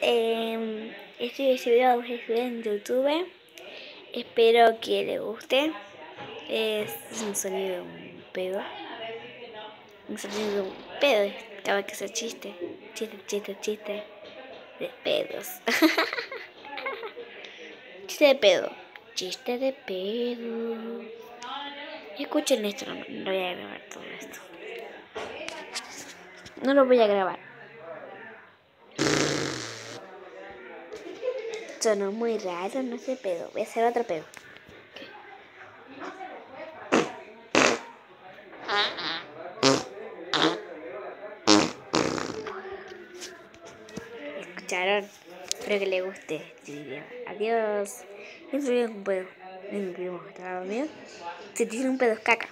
Este video lo voy a subir en YouTube. Espero que les guste. Es un sonido de un pedo. Un sonido de un pedo. Acaba que ser chiste. Chiste. De pedos. Chiste de pedo. Chiste de pedo. Escuchen esto, no voy a grabar todo esto. No lo voy a grabar. Sonó muy raro, no sé pedo. Voy a hacer otro pedo. ¿Escucharon? Espero que les guste este video. Adiós. Este video es un pedo. Nos vemos. ¿Está bien? Si tiene un pedo es caca.